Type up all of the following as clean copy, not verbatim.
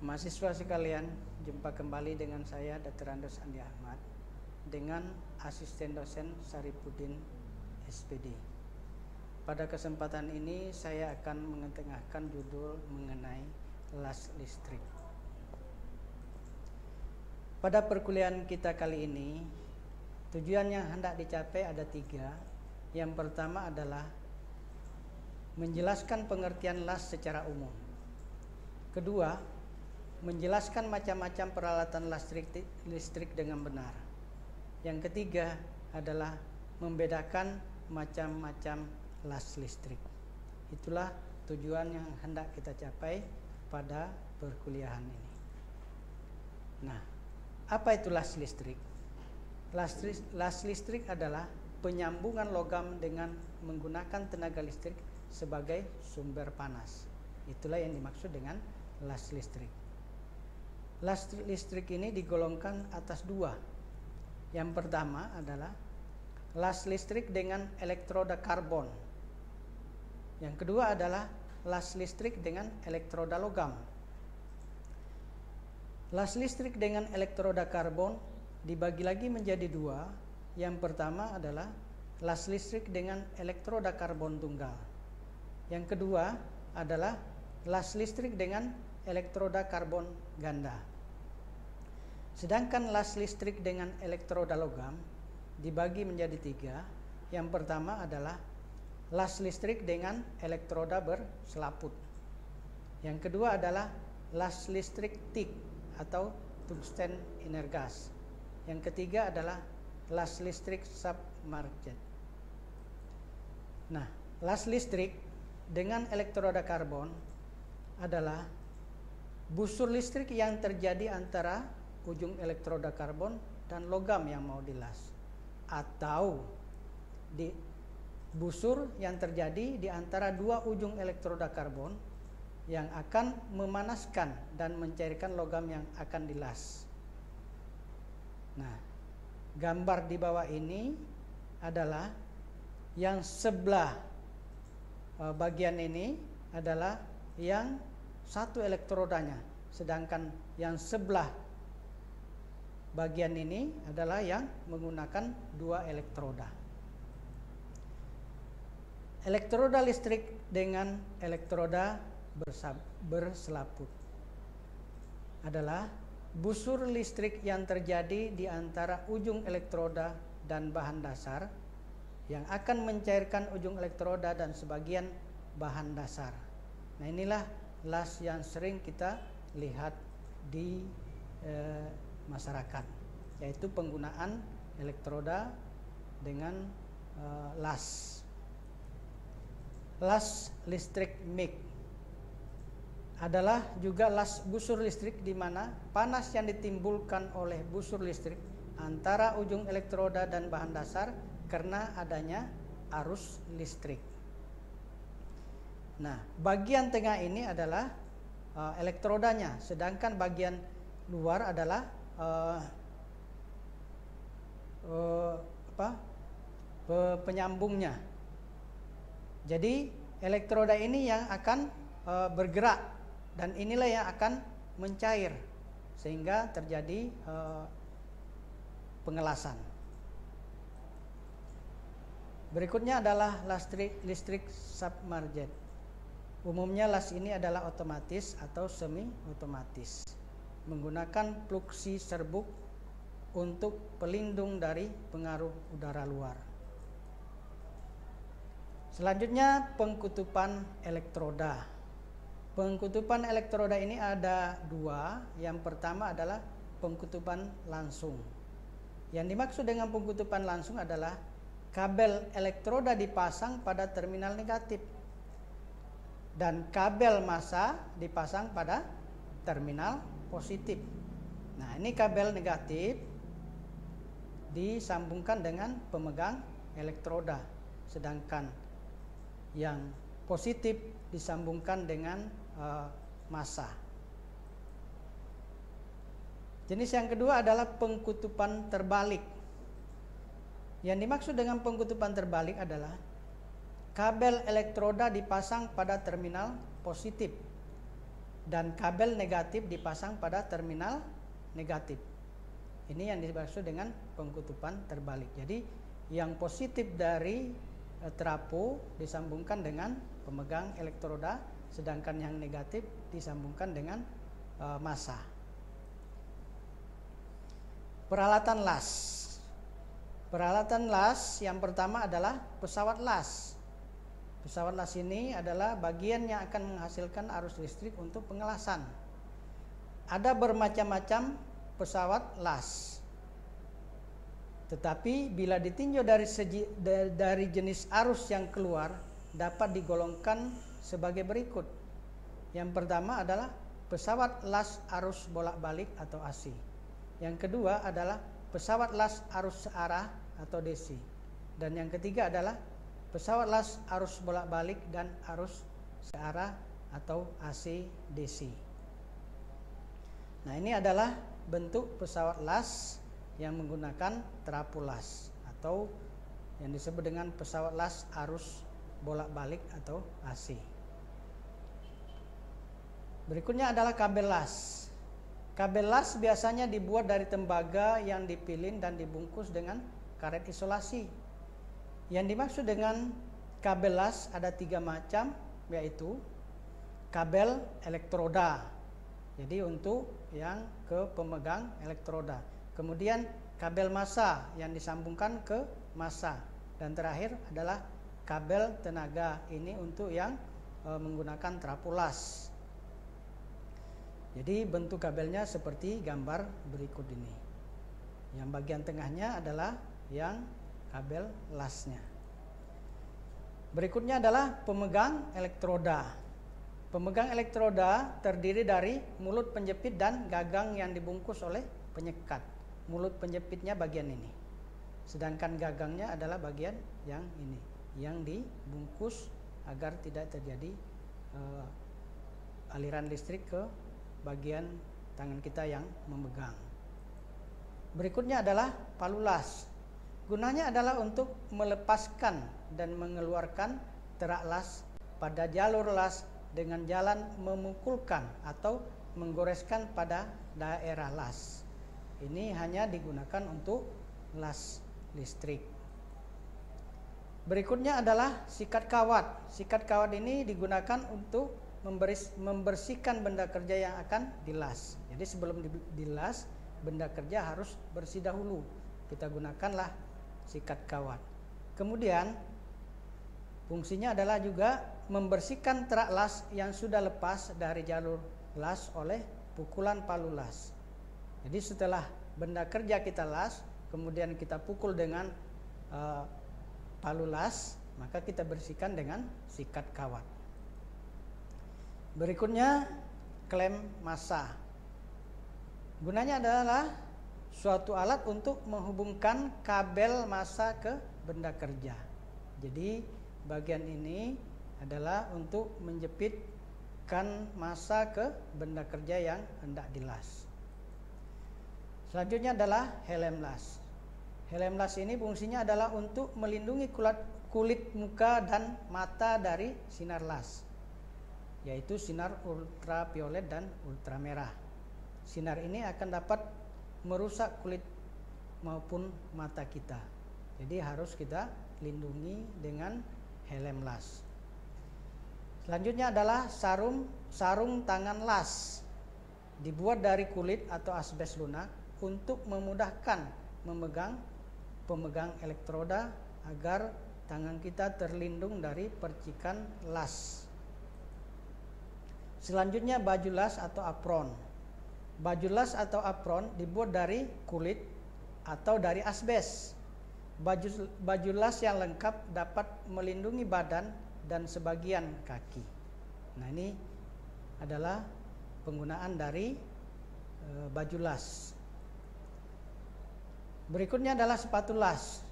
Mahasiswa sekalian, jumpa kembali dengan saya Dr. Andes Andi Ahmad dengan asisten dosen Saripudin SPD. Pada kesempatan ini saya akan mengetengahkan judul mengenai las listrik. Pada perkuliahan kita kali ini, tujuan yang hendak dicapai ada 3. Yang pertama adalah menjelaskan pengertian las secara umum. Kedua, menjelaskan macam-macam peralatan listrik dengan benar. Yang ketiga adalah membedakan macam-macam las listrik. Itulah tujuan yang hendak kita capai pada perkuliahan ini. Nah, apa itu las listrik? Las listrik adalah penyambungan logam dengan menggunakan tenaga listrik sebagai sumber panas. Itulah yang dimaksud dengan las listrik. Las listrik ini digolongkan atas 2. Yang pertama adalah las listrik dengan elektroda karbon. Yang kedua adalah las listrik dengan elektroda logam. Las listrik dengan elektroda karbon dibagi lagi menjadi 2. Yang pertama adalah las listrik dengan elektroda karbon tunggal. Yang kedua adalah las listrik dengan elektroda karbon ganda. Sedangkan las listrik dengan elektroda logam dibagi menjadi 3. Yang pertama adalah las listrik dengan elektroda berselaput. Yang kedua adalah las listrik TIG atau tungsten inert gas. Yang ketiga adalah las listrik submerged. Nah, las listrik dengan elektroda karbon adalah busur listrik yang terjadi antara ujung elektroda karbon dan logam yang mau dilas, atau di busur yang terjadi di antara 2 ujung elektroda karbon yang akan memanaskan dan mencairkan logam yang akan dilas. Nah, gambar di bawah ini adalah yang sebelah bagian ini adalah yang satu elektrodanya, sedangkan yang sebelah bagian ini adalah yang menggunakan 2 elektroda. Elektroda listrik dengan elektroda berselaput adalah busur listrik yang terjadi di antara ujung elektroda dan bahan dasar yang akan mencairkan ujung elektroda dan sebagian bahan dasar. Nah, inilah las yang sering kita lihat di masyarakat, yaitu penggunaan elektroda dengan las. Las listrik MIG adalah juga las busur listrik di mana panas yang ditimbulkan oleh busur listrik antara ujung elektroda dan bahan dasar karena adanya arus listrik. Nah, bagian tengah ini adalah elektrodanya, sedangkan bagian luar adalah penyambungnya. Jadi elektroda ini yang akan bergerak dan inilah yang akan mencair sehingga terjadi pengelasan. Berikutnya adalah las listrik submerged. Umumnya las ini adalah otomatis atau semi otomatis, menggunakan fluksi serbuk untuk pelindung dari pengaruh udara luar. Selanjutnya, pengkutupan elektroda. Pengkutupan elektroda ini ada 2. Yang pertama adalah pengkutupan langsung. Yang dimaksud dengan pengkutupan langsung adalah kabel elektroda dipasang pada terminal negatif dan kabel massa dipasang pada terminal positif. Nah, ini kabel negatif disambungkan dengan pemegang elektroda, sedangkan yang positif disambungkan dengan massa. Jenis yang kedua adalah pengkutupan terbalik. Yang dimaksud dengan pengkutupan terbalik adalah kabel elektroda dipasang pada terminal positif dan kabel negatif dipasang pada terminal negatif. Ini yang dimaksud dengan pengkutupan terbalik. Jadi yang positif dari trafo disambungkan dengan pemegang elektroda, sedangkan yang negatif disambungkan dengan massa. Peralatan las. Peralatan las yang pertama adalah pesawat las. Pesawat las ini adalah bagian yang akan menghasilkan arus listrik untuk pengelasan. Ada bermacam-macam pesawat las. Tetapi bila ditinjau dari jenis arus yang keluar, dapat digolongkan sebagai berikut. Yang pertama adalah pesawat las arus bolak-balik atau AC. Yang kedua adalah pesawat las arus searah atau DC. Dan yang ketiga adalah pesawat las arus bolak-balik dan arus searah atau AC DC. Nah, ini adalah bentuk pesawat las yang menggunakan trafo las atau yang disebut dengan pesawat las arus bolak-balik atau AC. Berikutnya adalah kabel las. Kabel las biasanya dibuat dari tembaga yang dipilin dan dibungkus dengan karet isolasi. Yang dimaksud dengan kabel las ada 3 macam, yaitu kabel elektroda. Jadi untuk yang ke pemegang elektroda. Kemudian kabel massa yang disambungkan ke massa. Dan terakhir adalah kabel tenaga, ini untuk yang menggunakan trafo las. Jadi bentuk kabelnya seperti gambar berikut ini. Yang bagian tengahnya adalah yang kabel lasnya. Berikutnya adalah pemegang elektroda. Pemegang elektroda terdiri dari mulut penjepit dan gagang yang dibungkus oleh penyekat. Mulut penjepitnya bagian ini. Sedangkan gagangnya adalah bagian yang ini, yang dibungkus agar tidak terjadi aliran listrik ke bagian tangan kita yang memegang. Berikutnya adalah palu las. Gunanya adalah untuk melepaskan dan mengeluarkan terak las pada jalur las dengan jalan memukulkan atau menggoreskan pada daerah las. Ini hanya digunakan untuk las listrik. Berikutnya adalah sikat kawat. Sikat kawat ini digunakan untuk membersihkan benda kerja yang akan dilas. Jadi sebelum dilas, benda kerja harus bersih dahulu. Kita gunakanlah sikat kawat. Kemudian fungsinya adalah juga membersihkan terak las yang sudah lepas dari jalur las oleh pukulan palu las. Jadi setelah benda kerja kita las, kemudian kita pukul dengan palu las, maka kita bersihkan dengan sikat kawat. Berikutnya klem massa. Gunanya adalah suatu alat untuk menghubungkan kabel massa ke benda kerja. Jadi bagian ini adalah untuk menjepitkan massa ke benda kerja yang hendak dilas. Selanjutnya adalah helm las. Helm las ini fungsinya adalah untuk melindungi kulit muka dan mata dari sinar las, yaitu sinar ultraviolet dan ultramerah. Sinar ini akan dapat merusak kulit maupun mata kita. Jadi harus kita lindungi dengan helm las. Selanjutnya adalah sarung tangan las. Dibuat dari kulit atau asbes lunak untuk memudahkan pemegang elektroda agar tangan kita terlindung dari percikan las. Selanjutnya baju las atau apron. Baju las atau apron dibuat dari kulit atau dari asbes. Baju las yang lengkap dapat melindungi badan dan sebagian kaki. Nah, ini adalah penggunaan dari baju las. Berikutnya adalah sepatu las.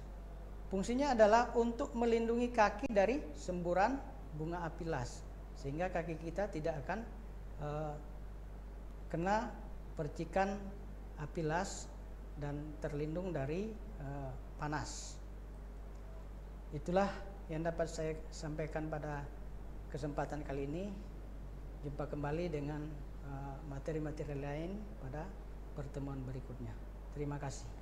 Fungsinya adalah untuk melindungi kaki dari semburan bunga api las, sehingga kaki kita tidak akan kena percikan api las dan terlindung dari panas. Itulah yang dapat saya sampaikan pada kesempatan kali ini. Jumpa kembali dengan materi-materi lain pada pertemuan berikutnya. Terima kasih.